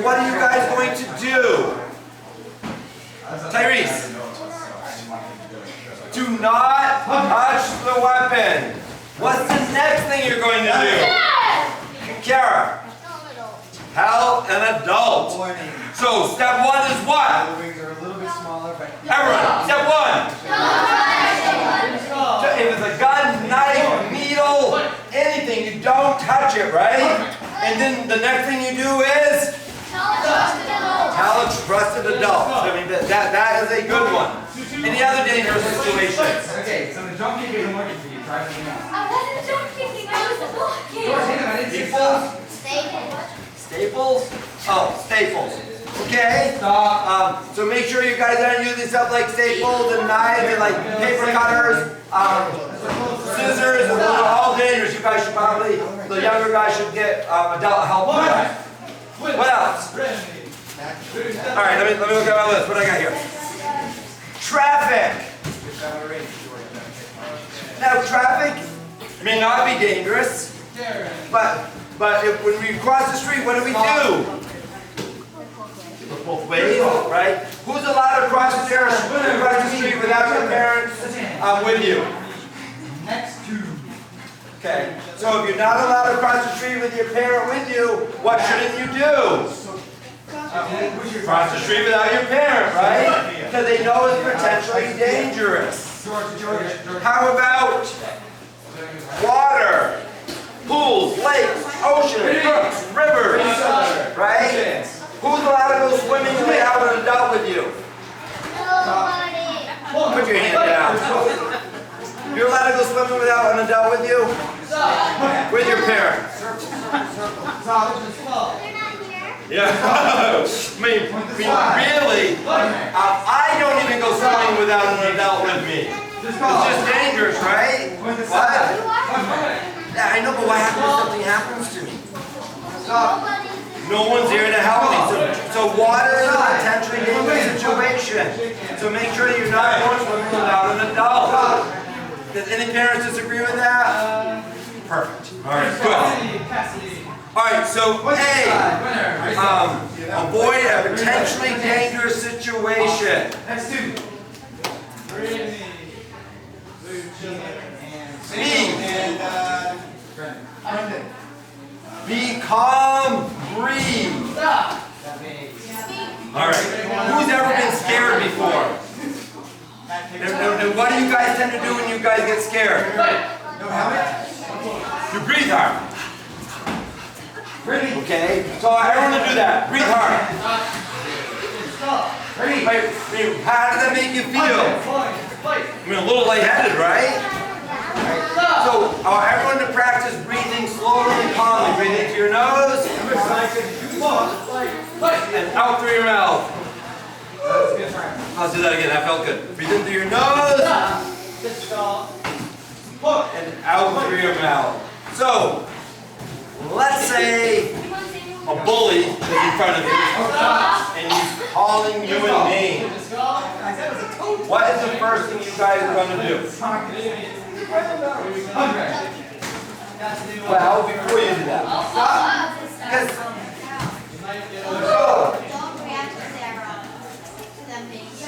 what are you guys going to do? Tyrese. Do not touch the weapon. What's the next thing you're going to do? Kara. Tell an adult. So step one is what? Everyone, step one. If it's a gun, knife, needle, anything, you don't touch it, right? And then the next thing you do is? Tell a trusted adult. I mean, that is a good one. Any other dangerous situations? Okay, so the jump kick isn't working for you. Try something else. I wasn't jump kicking, I was blocking. Staples? Oh, staples. Okay. So make sure you guys aren't using stuff like staples and knives and like paper cutters, scissors. Those are all dangerous. You guys should probably, the younger guys should get adult help with that. What else? All right, let me look at my list. What do I got here? Traffic. Now, traffic may not be dangerous, but when we cross the street, what do we do? Look both ways, right? Who's allowed to cross the street without your parents with you? Next two. Okay, so if you're not allowed to cross the street with your parent with you, what shouldn't you do? Cross the street without your parent, right? Because they know it's potentially dangerous. How about water, pools, lakes, oceans, brooks, rivers, right? Who's allowed to go swimming without an adult with you? Put your hand down. You're allowed to go swimming without an adult with you? With your parents. Yeah. I mean, really, I don't even go swimming without an adult with me. It's just dangerous, right? What? Yeah, I know, but what happens if something happens to me? No one's here to help me. So water is a potentially dangerous situation. So make sure that you're not going swimming without an adult. Does any parents disagree with that? Perfect. All right, good. All right, so A, avoid a potentially dangerous situation. Next two. B, be calm, breathe. All right, who's ever been scared before? And what do you guys tend to do when you guys get scared? You breathe hard. Okay, so everyone to do that. Breathe hard. How does that make you feel? I mean, a little lightheaded, right? So everyone to practice breathing slowly and calmly. Breathe into your nose and out through your mouth. Let's do that again. That felt good. Breathe in through your nose and out through your mouth. So, let's say a bully is in front of you and he's calling you a name. What is the first thing you guys are going to do? Well, before you do that, because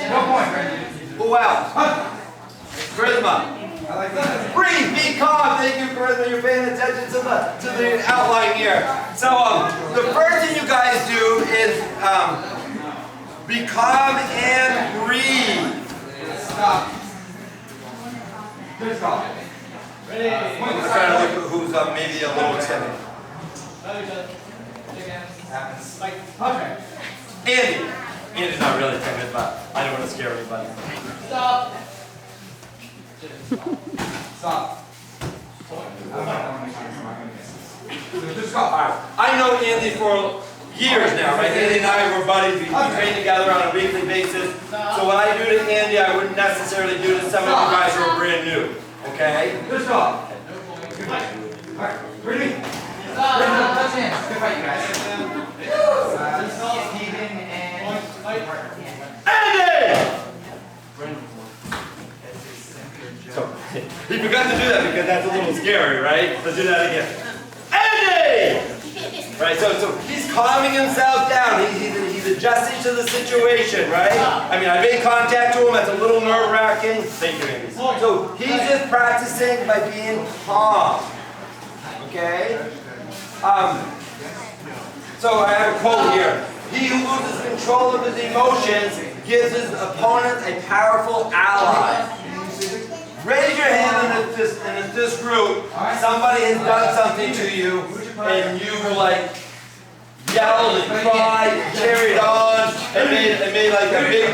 No point. who else? Charisma. Breathe, be calm. Thank you, Charisma. You're paying attention to the outline here. So the first thing you guys do is be calm and breathe. Stop. Good stop. Ready. I'm trying to look at who's maybe a little timid. Andy. Andy's not really timid, but I don't want to scare anybody. Stop. Stop. Just go. All right. I know Andy for years now, right? Andy and I were buddies. We train together on a weekly basis. So what I do to Andy, I wouldn't necessarily do to some of you guys who are brand new. Okay? Good stop. Alright, ready? Touch hands. Good fight, you guys. Steven and Andy! So, he forgot to do that because that's a little scary, right? Let's do that again. Andy! Right, so he's calming himself down. He's adjusting to the situation, right? I mean, I made contact to him. That's a little nerve-wracking. Thank you, Andy. So he's just practicing by being calm. Okay? So I have a quote here. He who loses control of his emotions gives his opponent a powerful ally. Raise your hand in this group. Somebody has done something to you, and you like yelled and cried, and carried on, and made like a big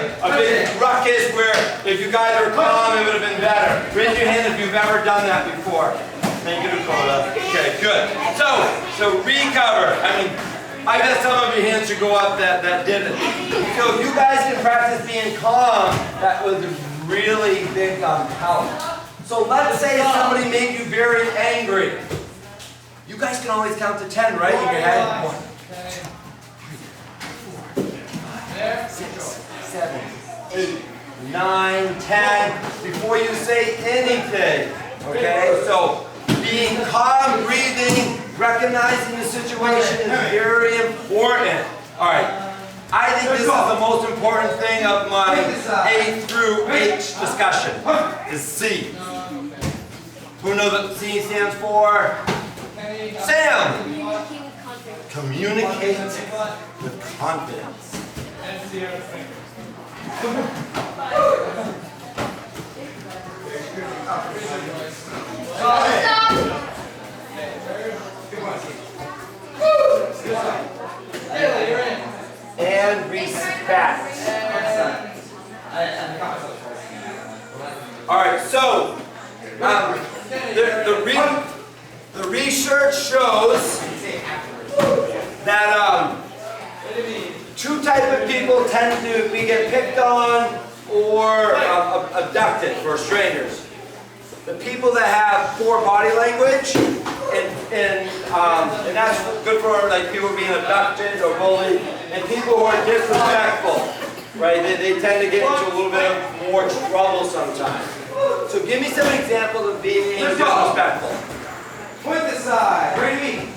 ruckus. Where if you guys were calm, it would have been better. Raise your hand if you've ever done that before. Thank you, Dakota. Okay, good. So recover. I mean, I bet some of your hands should go up that didn't. So if you guys can practice being calm, that was really big help. So let's say somebody made you very angry. You guys can always count to 10, right? In your head. 1, 2, 3, 4, 5, 6, 7, 8, 9, 10. Before you say anything. Okay? So being calm, breathing, recognizing the situation is very important. All right. I think this is the most important thing of my A through H discussion, is C. Who knows what C stands for? Sam! Communicate with confidence. And respect. All right, so the research shows that two types of people tend to get picked on or abducted for strangers. The people that have poor body language, and that's good for like people being abducted or bullied, and people who are disrespectful, right? They tend to get into a little bit of more trouble sometimes. So give me some examples of being disrespectful. Point this side. Bring me.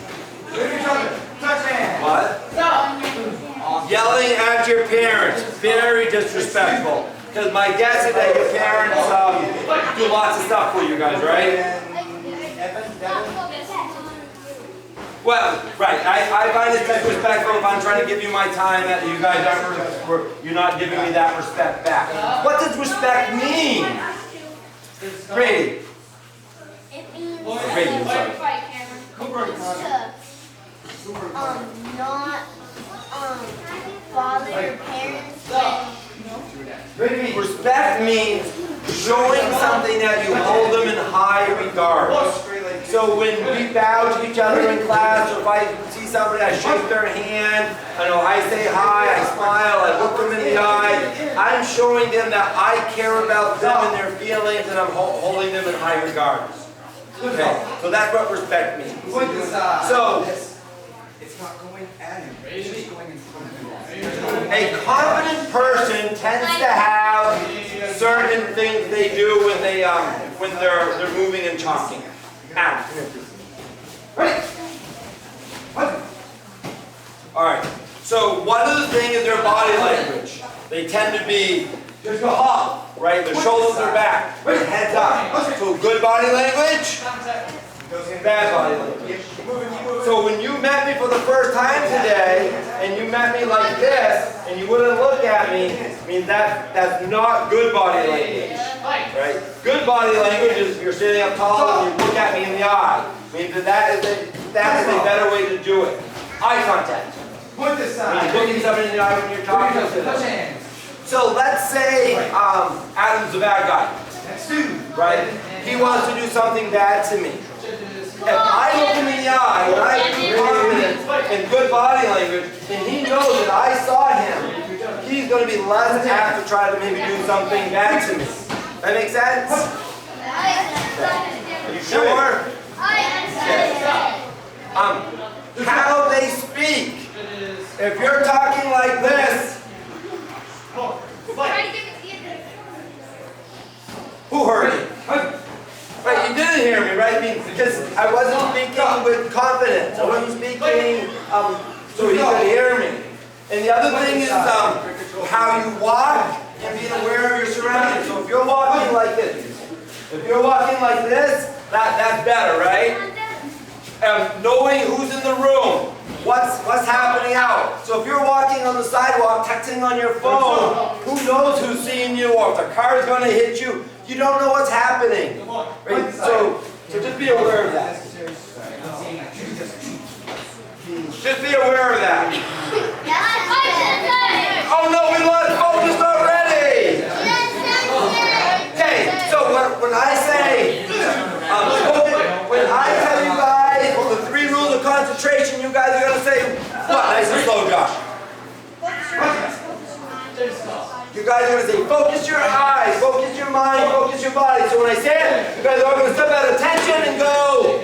Touch hand. What? Yelling at your parents. Very disrespectful. Because my guess is that your parents do lots of stuff for you guys, right? Well, right. I find it disrespectful if I'm trying to give you my time that you guys you're not giving me that respect back. What does respect mean? Brady. It means Brady, I'm sorry. not bother your parents. Respect means showing something that you hold them in high regard. So when we bow to each other in class, or if I see somebody, I shake their hand, I say hi, I smile, I look them in the eye, I'm showing them that I care about them and their feelings, and I'm holding them in high regard. Okay, so that's what respect means. So, it's not going at him. It's just going in front of him. a confident person tends to have certain things they do when they're moving and talking. Adam, come here, please. Ready? All right. So one of the things is their body language. They tend to be just go up, right? Their shoulders are back, their heads up. So good body language, bad body language. So when you met me for the first time today, and you met me like this, and you wouldn't look at me, I mean that's not good body language, right? Good body language is you're standing up tall and you look at me in the eye. I mean that is a better way to do it. Eye contact. Put this I mean, side. looking somebody in the eye when you're talking to Touch them. hands. So let's say Adam's a bad guy, Next two. right? He wants to do something bad to me. If I look him in the eye, when I do confidence and good body language, and he knows that I saw him, he's going to be less apt to try to maybe do something bad to me. That make sense? Are you sure? How they speak. If you're talking like this, who heard it? Right, you didn't hear me, right? I mean, because I wasn't speaking with confidence. I wasn't speaking And the other thing is how you walk and being aware of your surroundings. So if you're walking like this, that's better, right? Knowing who's in the room, what's happening out. So if you're walking on the sidewalk, texting on your phone, who knows who's seeing you, or if the car is going to hit you, you don't know what's happening. Right? So just be aware of that. Just be aware of that. Oh no, we lost focus already! Okay, so when I say, when I tell you guys the 3 rules of concentration, you guys are going to say, what? Nice and slow, Josh. You guys are going to say, focus your eyes, focus your mind, focus your body. So when I say it, you guys are all going to step out of attention and go.